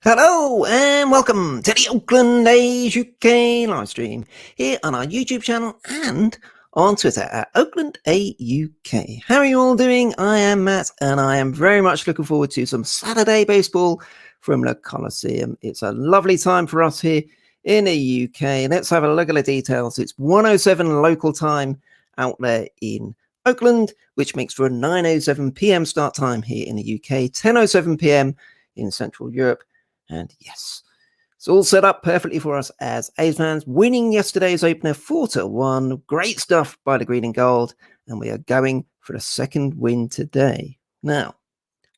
Hello and welcome to the Oakland A UK live stream here on our YouTube channel and on Twitter at Oakland A UK. How are you all doing? I am Matt and I am very much looking forward to some Saturday baseball from the Coliseum. It's a lovely time for us here in the UK. Let's have a look at the details. It's 1:07 local time out there in Oakland, which makes for a 9:07 p.m. start time here in the UK, 10:07 p.m. in Central Europe. And yes, it's all set up perfectly for us as A's fans, winning yesterday's opener 4-1. Great stuff by the green and gold. And we are going for the second win today. Now,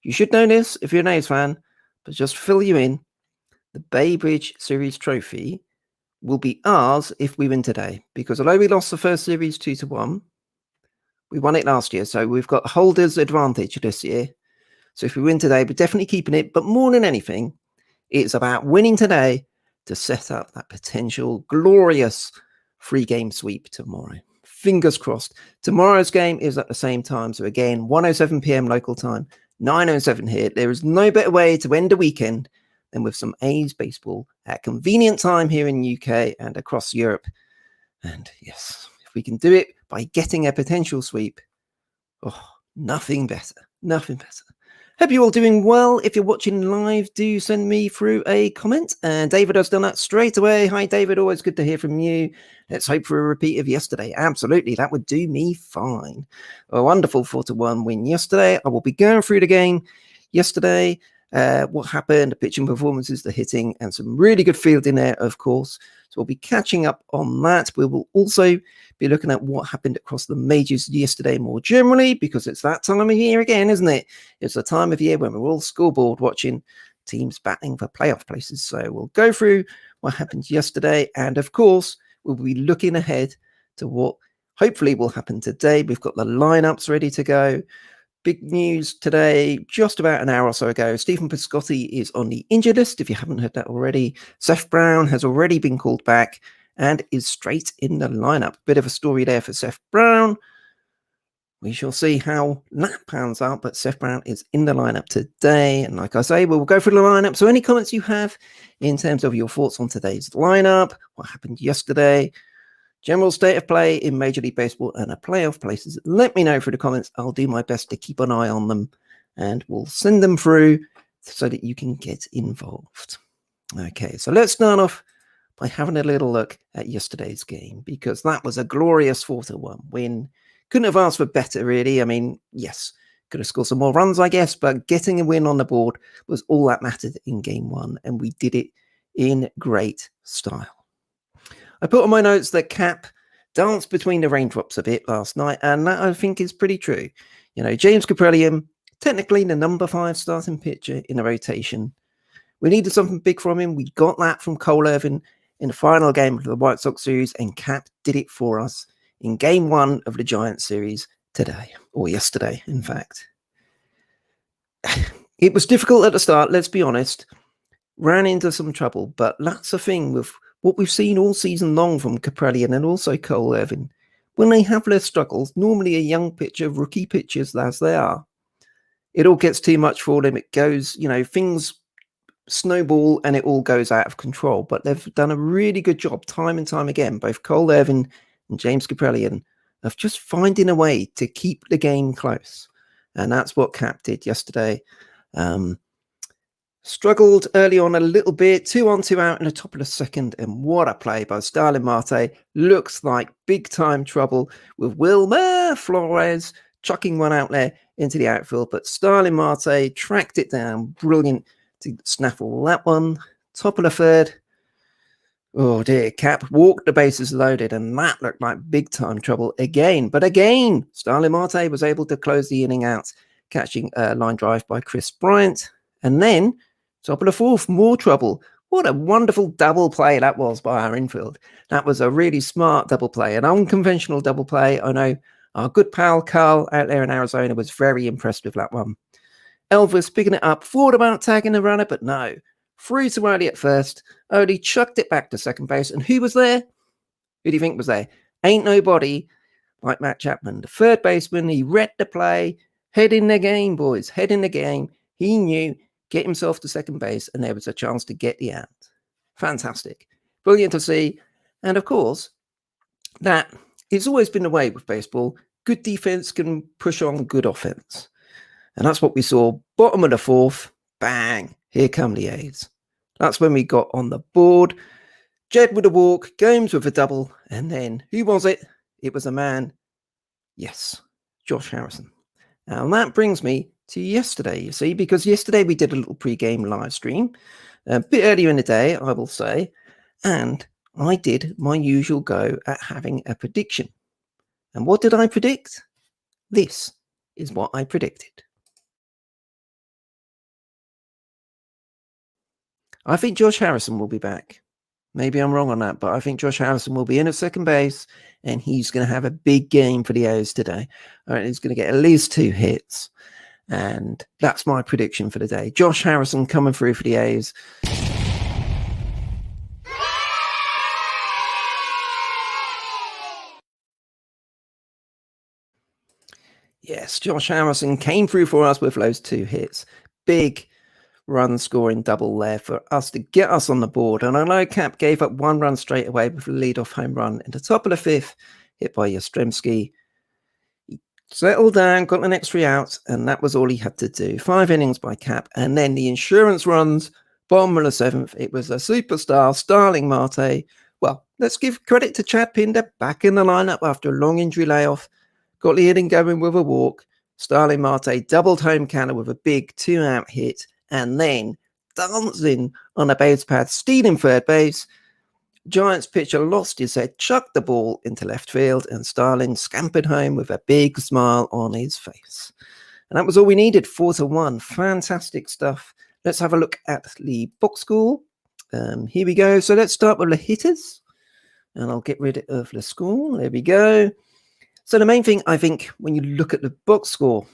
you should know this if you're an A's fan, but just to fill you in, the Bay Bridge Series trophy will be ours if we win today. Because although we lost the first series 2-1, we won it last year. So we've got holders advantage this year. So if we win today, we're definitely keeping it. But more than anything, it's about winning today to set up that potential glorious 3-game sweep tomorrow. Fingers crossed. Tomorrow's game is at the same time. So again, 1:07 p.m. local time, 9:07 here. There is no better way to end a weekend than with some A's baseball at convenient time here in UK and across Europe. And yes, if we can do it by getting a potential sweep, nothing better. Nothing better. Hope you're all doing well. If you're watching live, do send me through a comment. And David has done that straight away. Hi, David. Always good to hear from you. Let's hope for a repeat of yesterday. Absolutely. That would do me fine. A wonderful 4-1 win yesterday. I will be going through the game yesterday. What happened, the pitching performances, the hitting, and some really good fielding there, of course. So we'll be catching up on that. We will also be looking at what happened across the majors yesterday more generally, because it's that time of year again, isn't it? It's the time of year when we're all scoreboard watching teams battling for playoff places. So we'll go through what happened yesterday. And of course, we'll be looking ahead to what hopefully will happen today. We've got the lineups ready to go. Big news today, just about an hour or so ago. Stephen Piscotty is on the injured list, if you haven't heard that already. Seth Brown has already been called back and is straight in the lineup. Bit of a story there for Seth Brown. We shall see how that pans out, but Seth Brown is in the lineup today. And like I say, we'll go through the lineup. So any comments you have in terms of your thoughts on today's lineup, what happened yesterday, general state of play in Major League Baseball and the playoff places, let me know through the comments. I'll do my best to keep an eye on them and we'll send them through so that you can get involved. Okay, so let's start off by having a little look at yesterday's game, because that was a glorious 4-1 win. Couldn't have asked for better, really. I mean, yes, could have scored some more runs, I guess, but getting a win on the board was all that mattered in game one, and we did it in great style. I put on my notes that Cap danced between the raindrops a bit last night, and that I think is pretty true. You know, James Kaprielian, technically the number 5 starting pitcher in the rotation. We needed something big from him. We got that from Cole Irvin in the final game of the White Sox series, and Cap did it for us in game 1 of the Giants series today, or yesterday, in fact. It was difficult at the start, let's be honest. Ran into some trouble, but that's the thing with what we've seen all season long from Kaprielian and also Cole Irvin. When they have their struggles, normally a young pitcher, rookie pitchers as they are, it all gets too much for them. It goes, you know, things snowball and it all goes out of control. But they've done a really good job time and time again, both Cole Irvin and James Kaprielian, of just finding a way to keep the game close. And that's what Cap did yesterday. Struggled early on a little bit, 2 on, 2 out in the top of the second, and what a play by Starlin Marte. Looks like big time trouble with Wilmer Flores chucking one out there into the outfield, but Starlin Marte tracked it down, brilliant to snaffle that one. Top of the third, oh dear, Cap walked the bases loaded, and that looked like big time trouble again. But again, Starlin Marte was able to close the inning out, catching a line drive by Chris Bryant, and then top of the fourth, more trouble. What a wonderful double play that was by our infield. That was a really smart double play, an unconventional double play. I know our good pal Carl out there in Arizona was very impressed with that one. Elvis picking it up, thought about tagging the runner, but no. Threw to early at first. Only chucked it back to second base. And who was there? Who do you think was there? Ain't nobody like Matt Chapman, the third baseman. He read the play. Head in the game, boys. Head in the game. He knew, get himself to second base, and there was a chance to get the out. Fantastic. Brilliant to see. And of course, that it's always been the way with baseball. Good defense can push on good offense. And that's what we saw. Bottom of the fourth, bang, here come the A's. That's when we got on the board. Jed with a walk, Gomes with a double, and then who was it? It was a man. Yes, Josh Harrison. And that brings me to yesterday, you see, because yesterday we did a little pre-game live stream, a bit earlier in the day, I will say, and I did my usual go at having a prediction. And what did I predict? This is what I predicted. I think Josh Harrison will be back. Maybe I'm wrong on that, but I think Josh Harrison will be in at second base, and he's going to have a big game for the A's today. All right, he's going to get at least 2 hits, and that's my prediction for the day. Josh Harrison coming through for the A's. Yes, Josh Harrison came through for us with those 2 hits. Big run scoring double there for us to get us on the board. And I know Cap gave up 1 run straight away with a leadoff home run in the top of the 5th, hit by Yastrzemski. He settled down, got the next 3 outs, and that was all he had to do. 5 innings by Cap. And then the insurance runs, bottom of the 7th. It was a superstar, Starling Marte. Well, let's give credit to Chad Pinder, back in the lineup after a long injury layoff. Got the inning going with a walk. Starling Marte doubled home counter with a big 2-out hit. And then dancing on a base pad, stealing third base. Giants pitcher lost his head, chucked the ball into left field, and Starling scampered home with a big smile on his face. And that was all we needed, 4-1. Fantastic stuff. Let's have a look at the box score. Here we go. So let's start with the hitters. And I'll get rid of the score. There we go. So the main thing, I think, when you look at the box score,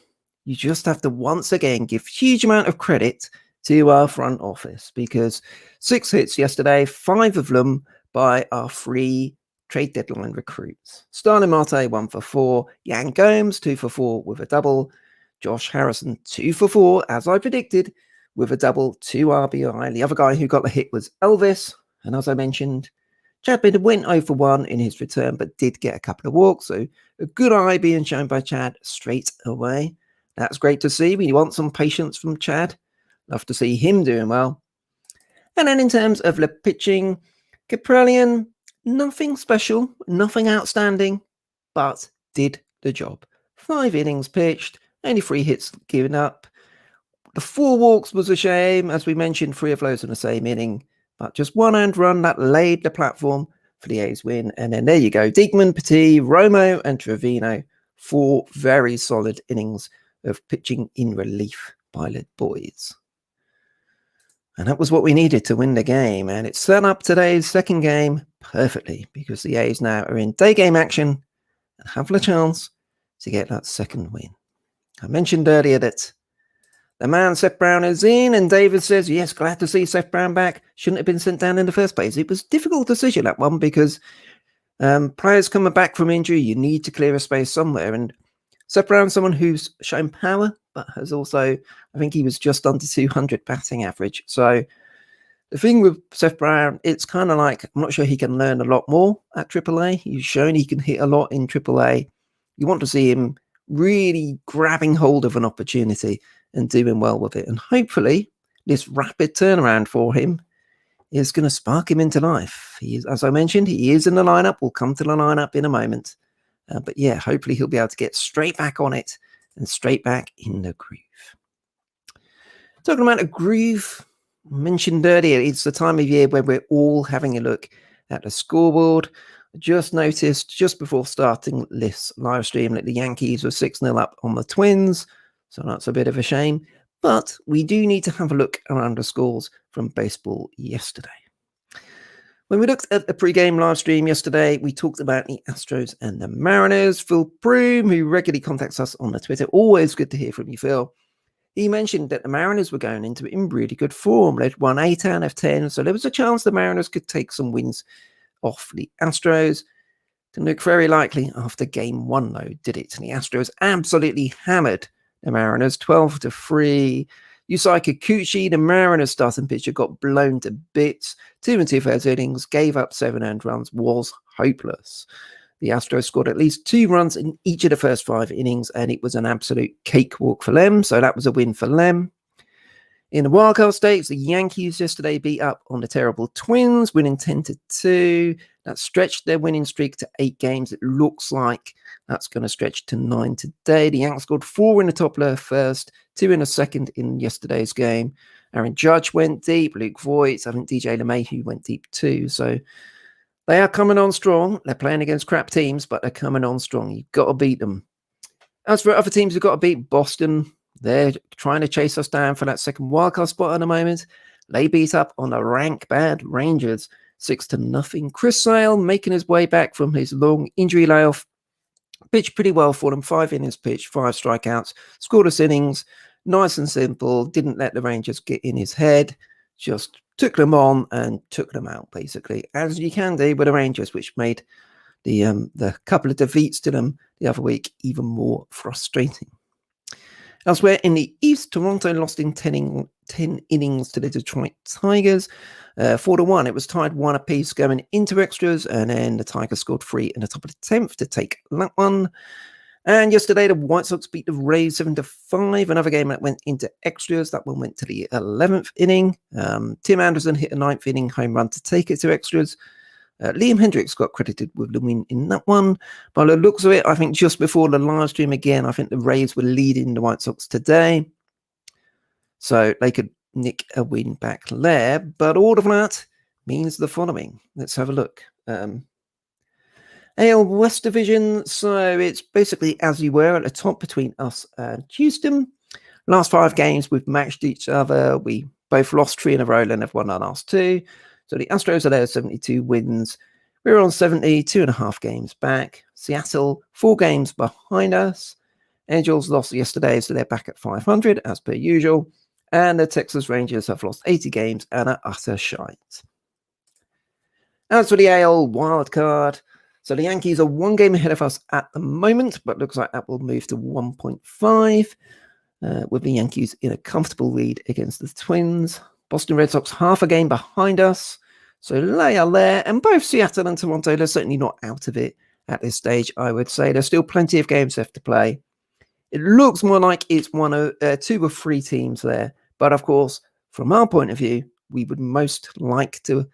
you just have to once again give huge amount of credit to our front office, because 6 hits yesterday, 5 of them by our 3 trade deadline recruits. Starling Marte 1 for 4, Yan Gomes 2 for 4 with a double, Josh Harrison 2 for 4 as I predicted with a double, 2 RBI. The other guy who got the hit was Elvis, and as I mentioned, Chad Pinder went 0 for 1 in his return, but did get a couple of walks, so a good eye being shown by Chad straight away. That's great to see. We want some patience from Chad. Love to see him doing well. And then in terms of the pitching, Caprellian, nothing special, nothing outstanding, but did the job. 5 innings pitched, only 3 hits given up. The 4 walks was a shame. As we mentioned, 3 of those in the same inning, but just 1 earned run that laid the platform for the A's win. And then there you go. Diekman, Petit, Romo, and Trevino. 4 very solid innings of pitching in relief by the boys. And that was what we needed to win the game. And it set up today's second game perfectly, because the A's now are in day game action and have the chance to get that second win. I mentioned earlier that the man Seth Brown is in, and David says, yes, glad to see Seth Brown back. Shouldn't have been sent down in the first place. It was a difficult decision, that one, because players coming back from injury, you need to clear a space somewhere. And Seth Brown, someone who's shown power, but has also, I think he was just under 200 batting average. So the thing with Seth Brown, it's kind of like, I'm not sure he can learn a lot more at AAA. He's shown he can hit a lot in AAA. You want to see him really grabbing hold of an opportunity and doing well with it. And hopefully this rapid turnaround for him is going to spark him into life. He is, as I mentioned, he is in the lineup. We'll come to the lineup in a moment. But yeah, hopefully he'll be able to get straight back on it and straight back in the groove. Talking about a groove, I mentioned earlier, it's the time of year where we're all having a look at the scoreboard. I just noticed just before starting this live stream that the Yankees were 6-0 up on the Twins. So that's a bit of a shame. But we do need to have a look around the scores from baseball yesterday. When we looked at the pre-game live stream yesterday, we talked about the Astros and the Mariners. Phil Broom, who regularly contacts us on the Twitter, always good to hear from you, Phil. He mentioned that the Mariners were going into it in really good form. They'd won 8 out of 10, so there was a chance the Mariners could take some wins off the Astros. Didn't look very likely after game 1, though, did it? And the Astros absolutely hammered the Mariners 12-3. Yusei Kikuchi, the Mariners starting pitcher, got blown to bits. 2 2/3 innings, gave up 7 earned runs, was hopeless. The Astros scored at least 2 runs in each of the first 5 innings, and it was an absolute cakewalk for them. So that was a win for them. In the wildcard stakes, the Yankees yesterday beat up on the terrible Twins, winning 10-2. That stretched their winning streak to 8 games. It looks like that's going to stretch to 9 today. The Yankees scored 4 in the top left first, 2 in the second in yesterday's game. Aaron Judge went deep, Luke Voigt, I think DJ LeMahieu went deep too. So they are coming on strong. They're playing against crap teams, but they're coming on strong. You've got to beat them. As for other teams, you've got to beat Boston. They're trying to chase us down for that second wildcard spot at the moment. They beat up on the rank bad Rangers 6-0. Chris Sale making his way back from his long injury layoff. Pitched pretty well for them. 5 innings pitched, 5 strikeouts. Scoreless innings. Nice and simple. Didn't let the Rangers get in his head. Just took them on and took them out, basically. As you can do with the Rangers, which made the couple of defeats to them the other week even more frustrating. Elsewhere in the East, Toronto lost in 10 innings to the Detroit Tigers. 4-1. It was tied 1 apiece going into extras, and then the Tigers scored 3 in the top of the 10th to take that one. And yesterday, the White Sox beat the Rays 7-5. Another game that went into extras. That one went to the 11th inning. Tim Anderson hit a 9th inning home run to take it to extras. Liam Hendricks got credited with the win in that one. By the looks of it, I think just before the live stream again, I think the Rays were leading the White Sox today. So they could nick a win back there. But all of that means the following. Let's have a look. AL West Division. So it's basically as you were at the top between us and Houston. Last 5 games, we've matched each other. We both lost 3 in a row and have won our last 2. So the Astros are there, 72 wins. We're on 70, 2.5 games back. Seattle, 4 games behind us. Angels lost yesterday, so they're back at 500 as per usual. And the Texas Rangers have lost 80 games and are utter shite. As for the AL wildcard, so the Yankees are 1 game ahead of us at the moment, but looks like that will move to 1.5 with the Yankees in a comfortable lead against the Twins. Boston Red Sox half a game behind us. So they are there. And both Seattle and Toronto, they're certainly not out of it at this stage, I would say. There's still plenty of games left to play. It looks more like it's 2 or 3 teams there. But of course, from our point of view, we would most like to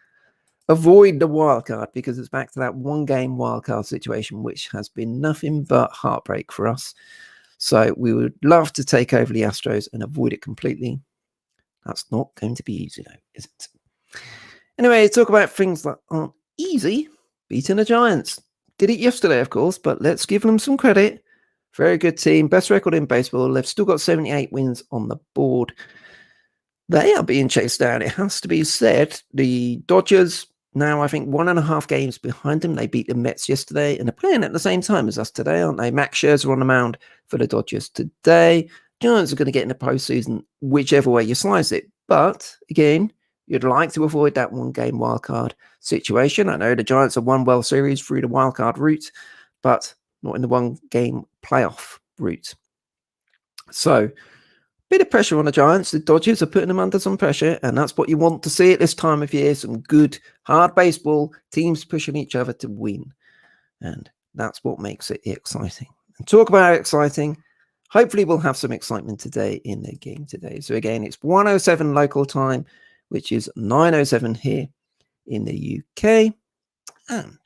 avoid the wildcard because it's back to that 1-game wildcard situation, which has been nothing but heartbreak for us. So we would love to take over the Astros and avoid it completely. That's not going to be easy, though, is it? Anyway, talk about things that aren't easy. Beating the Giants. Did it yesterday, of course, but let's give them some credit. Very good team. Best record in baseball. They've still got 78 wins on the board. They are being chased down. It has to be said. The Dodgers, now I think 1.5 games behind them. They beat the Mets yesterday, and they're playing at the same time as us today, aren't they? Max Scherzer on the mound for the Dodgers today. Giants are going to get in the postseason whichever way you slice it. But, again, you'd like to avoid that 1-game wildcard situation. I know the Giants have won World Series through the wildcard route, but not in the 1-game playoff route. So, bit of pressure on the Giants. The Dodgers are putting them under some pressure, and that's what you want to see at this time of year. Some good, hard baseball, teams pushing each other to win. And that's what makes it exciting. And talk about exciting. Hopefully we'll have some excitement today in the game today. So again, it's 1:07 local time, which is 9:07 here in the UK. And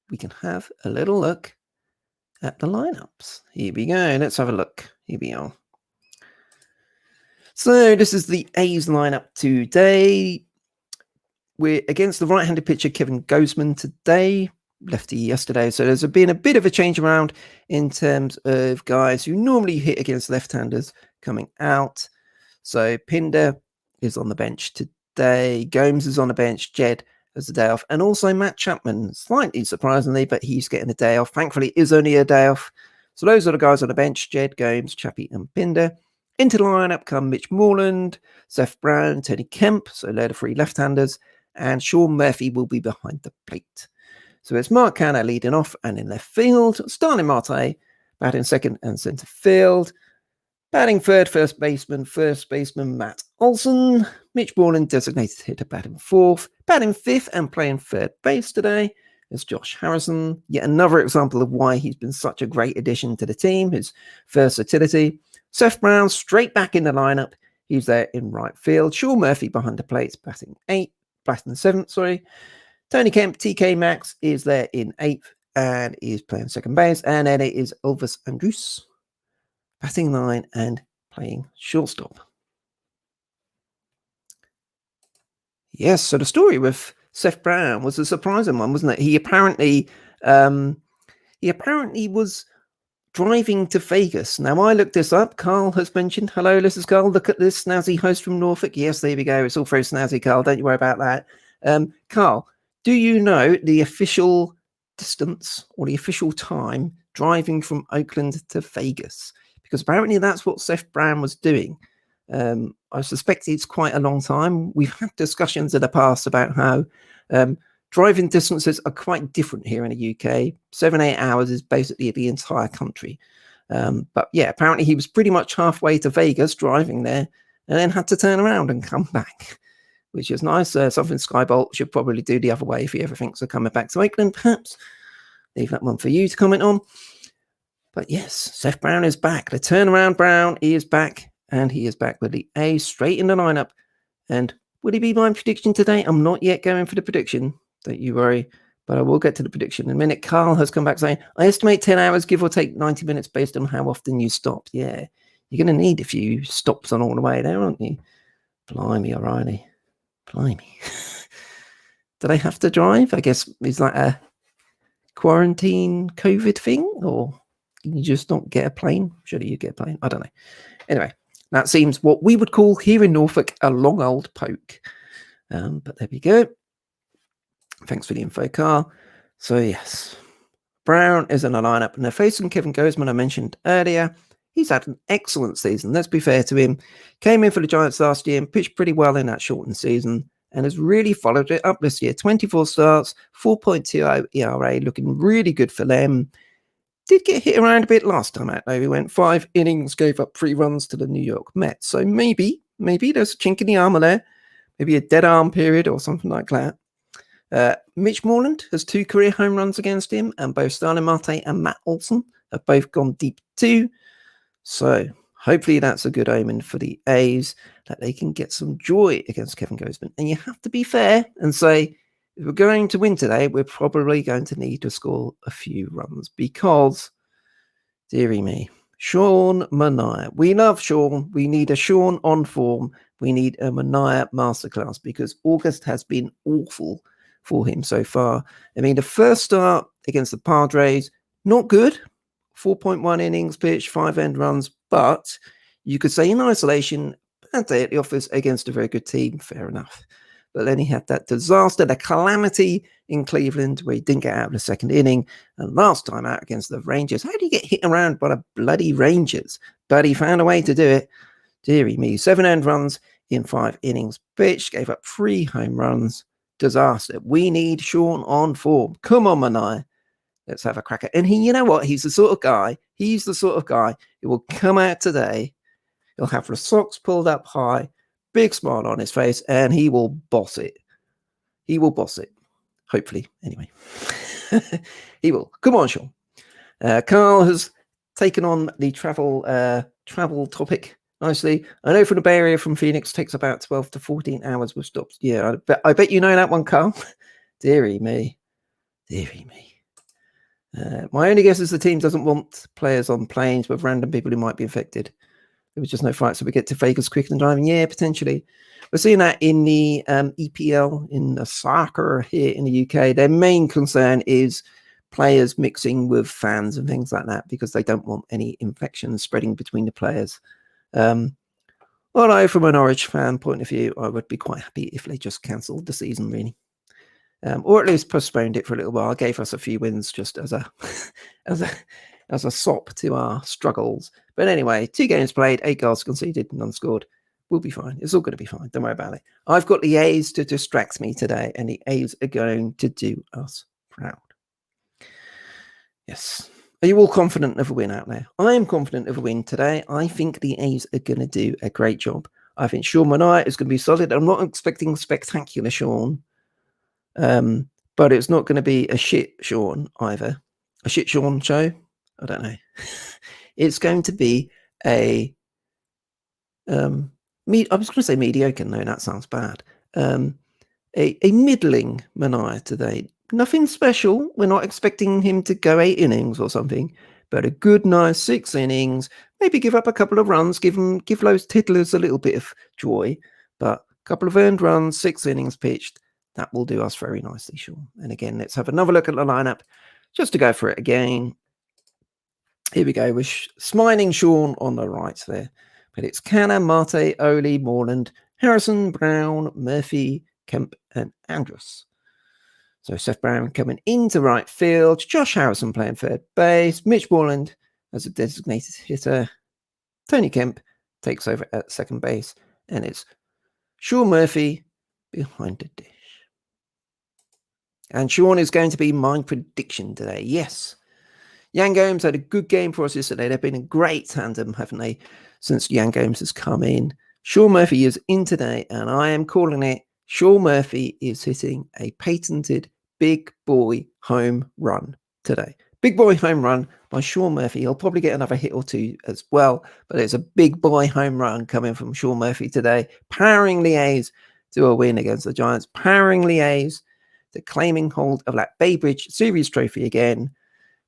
we can have a little look at the lineups. Here we go. Let's have a look. Here we are. So this is the A's lineup today. We're against the right-handed pitcher Kevin Gausman today. Lefty yesterday. So there's been a bit of a change around in terms of guys who normally hit against left-handers coming out. So Pinder is on the bench today. Gomes is on the bench. Jed has a day off. And also Matt Chapman, slightly surprisingly, but he's getting a day off. Thankfully, it is only a day off. So those are the guys on the bench: Jed, Gomes, Chappie, and Pinder. Into the lineup come Mitch Moreland, Seth Brown, Tony Kemp, so they're the three left-handers, and Sean Murphy will be behind the plate. So it's Mark Canner leading off, and in left field, Starling Marte, batting second and centre field. Batting third, first baseman Matt Olsen. Mitch Moreland, designated hitter, batting fourth. Batting fifth and playing third base today is Josh Harrison. Yet another example of why he's been such a great addition to the team, his versatility. Seth Brown straight back in the lineup. He's there in right field. Sean Murphy behind the plates, batting seventh. Tony Kemp, TK Maxx, is there in eighth and is playing second base. And then it is Elvis Andrus batting line and playing shortstop. Yes, so the story with Seth Brown was a surprising one, wasn't it? He apparently was driving to Vegas. Now, I looked this up. Carl has mentioned, hello, this is Carl. Look at this snazzy host from Norfolk. Yes, there we go. It's all very snazzy, Carl. Don't you worry about that. Carl, do you know the official distance or the official time driving from Oakland to Vegas? Because apparently that's what Seth Brown was doing. I suspect it's quite a long time. We've had discussions in the past about how driving distances are quite different here in the UK. 7-8 hours is basically the entire country. But yeah, apparently he was pretty much halfway to Vegas driving there and then had to turn around and come back, which is nice. Something Skybolt should probably do the other way if he ever thinks of coming back to Oakland, perhaps. Leave that one for you to comment on. But yes, Seth Brown is back. The turnaround Brown is back, and he is back with the A straight in the lineup. And would he be my prediction today? I'm not yet going for the prediction. Don't you worry. But I will get to the prediction in a minute. Carl has come back saying, I estimate 10 hours, give or take 90 minutes based on how often you stop. Yeah, you're going to need a few stops on all the way there, aren't you? Blimey, O'Reilly. Blimey. Do they have to drive? I guess it's like a quarantine COVID thing, or can you just not get a plane? Surely you get a plane. I don't know. Anyway, that seems what we would call here in Norfolk a long old poke. But there we go. Thanks for the info, Carl. So yes, Brown is in the lineup, and they're facing Kevin Gausman, I mentioned earlier. He's had an excellent season. Let's be fair to him. Came in for the Giants last year and pitched pretty well in that shortened season, and has really followed it up this year. 24 starts, 4.20 ERA, looking really good for them. Did get hit around a bit last time out, though. He went 5 innings, gave up 3 runs to the New York Mets. So maybe there's a chink in the armor there. Maybe a dead arm period or something like that. Mitch Moreland has 2 career home runs against him, and both Starling Marte and Matt Olsen have both gone deep too. So hopefully that's a good omen for the A's, that they can get some joy against Kevin Gausman. And you have to be fair and say, if we're going to win today, we're probably going to need to score a few runs because, dearie me, Sean Manaea. We love Sean. We need a Sean on form. We need a Manaea masterclass because August has been awful for him so far. I mean, the first start against the Padres, not good. 4.1 innings pitched, 5 end runs, but you could say in isolation, bad day at the office against a very good team. Fair enough. But then he had that disaster, the calamity in Cleveland where he didn't get out of the second inning. And last time out against the Rangers, how do you get hit around by the bloody Rangers? But he found a way to do it. Deary me. 7 earned runs in 5 innings pitched, gave up 3 home runs. Disaster. We need Sean on form. Come on, Manaea. Let's have a cracker. And you know what? He's the sort of guy who will come out today. He'll have the socks pulled up high, big smile on his face, and he will boss it. He will boss it. Hopefully, anyway. He will. Come on, Sean. Carl has taken on the travel topic nicely. I know from the Bay Area, from Phoenix, takes about 12 to 14 hours with stops. Yeah, I bet you know that one, Carl. Deary me. Deary me. My only guess is the team doesn't want players on planes with random people who might be infected. There was just no flight, so we get to Vegas quicker than driving. Yeah, potentially. We're seeing that in the EPL, in the soccer here in the UK. Their main concern is players mixing with fans and things like that because they don't want any infections spreading between the players. Although from a Norwich fan point of view, I would be quite happy if they just cancelled the season, really. Or at least postponed it for a little while. Gave us a few wins just as a as a sop to our struggles. But anyway, 2 games played, 8 goals conceded, none scored. We'll be fine. It's all going to be fine. Don't worry about it. I've got the A's to distract me today, and the A's are going to do us proud. Yes. Are you all confident of a win out there? I am confident of a win today. I think the A's are going to do a great job. I think Sean Manaea is going to be solid. I'm not expecting spectacular Sean. But it's not going to be a shit Sean either. A shit Sean show? I don't know. It's going to be a I was going to say mediocre. No, that sounds bad. A middling Manaea today. Nothing special. We're not expecting him to go 8 innings or something, but a good, nice 6 innings. Maybe give up a couple of runs. Give those tiddlers a little bit of joy. But a couple of earned runs, 6 innings pitched. That will do us very nicely, Sean. And again, let's have another look at the lineup just to go for it again. Here we go with smiling Sean on the right there. But it's Canna, Marte, Ole, Moreland, Harrison, Brown, Murphy, Kemp, and Andrus. So Seth Brown coming into right field, Josh Harrison playing third base, Mitch Moreland as a designated hitter, Tony Kemp takes over at second base, and it's Sean Murphy behind the dish. And Sean is going to be my prediction today. Yes. Yan Gomes had a good game for us yesterday. They've been a great tandem, haven't they, since Yan Gomes has come in. Sean Murphy is in today, and I am calling it. Sean Murphy is hitting a patented big boy home run today. Big boy home run by Sean Murphy. He'll probably get another hit or 2 as well, but it's a big boy home run coming from Sean Murphy today, powering the A's to a win against the Giants, powering the A's to claiming hold of that Bay Bridge Series trophy again,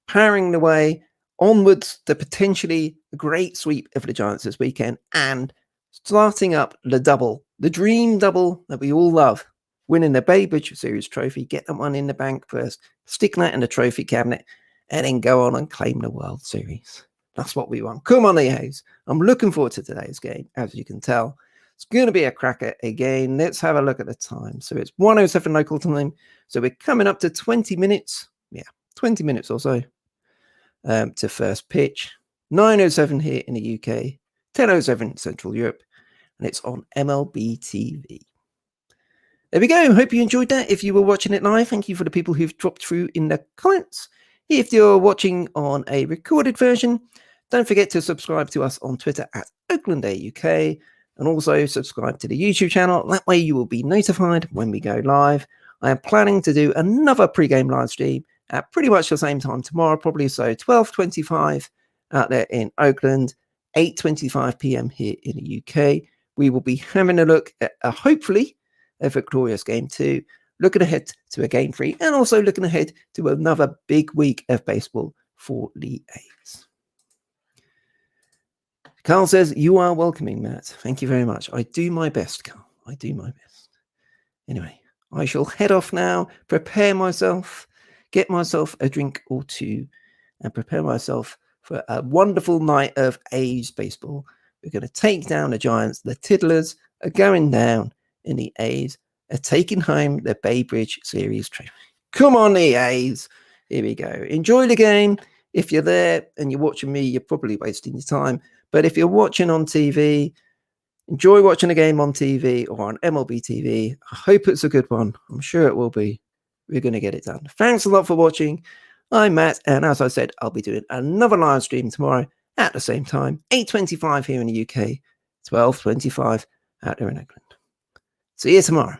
powering the way onwards to potentially a great sweep of the Giants this weekend, and starting up the double, the dream double that we all love, winning the Bay Bridge Series trophy, get that one in the bank first, stick that in the trophy cabinet, and then go on and claim the World Series. That's what we want. Come on, the A's. I'm looking forward to today's game, as you can tell. It's going to be a cracker again. Let's have a look at the time. So it's 1:07 local time. So we're coming up to 20 minutes. Yeah, 20 minutes or so to first pitch. 9:07 here in the UK. 10:07 Central Europe. And it's on MLB TV. There we go. Hope you enjoyed that. If you were watching it live, thank you for the people who've dropped through in the comments. If you're watching on a recorded version, don't forget to subscribe to us on Twitter at Oakland A UK. And also subscribe to the YouTube channel. That way you will be notified when we go live. I am planning to do another pre-game live stream at pretty much the same time tomorrow, probably so 12:25 out there in Oakland, 8:25 p.m. here in the UK. We will be having a look at hopefully a victorious game 2, looking ahead to a game 3, and also looking ahead to another big week of baseball for the A's. Carl says, you are welcoming, Matt. Thank you very much. I do my best, Carl. I do my best. Anyway, I shall head off now, prepare myself, get myself a drink or 2, and prepare myself for a wonderful night of A's baseball. We're going to take down the Giants. The Tiddlers are going down, and the A's are taking home the Bay Bridge Series trophy. Come on, the A's. Here we go. Enjoy the game. If you're there and you're watching me, you're probably wasting your time. But if you're watching on TV, enjoy watching a game on TV or on MLB TV. I hope it's a good one. I'm sure it will be. We're going to get it done. Thanks a lot for watching. I'm Matt, and as I said, I'll be doing another live stream tomorrow at the same time, 8:25 here in the UK, 12:25 out there in England. See you tomorrow.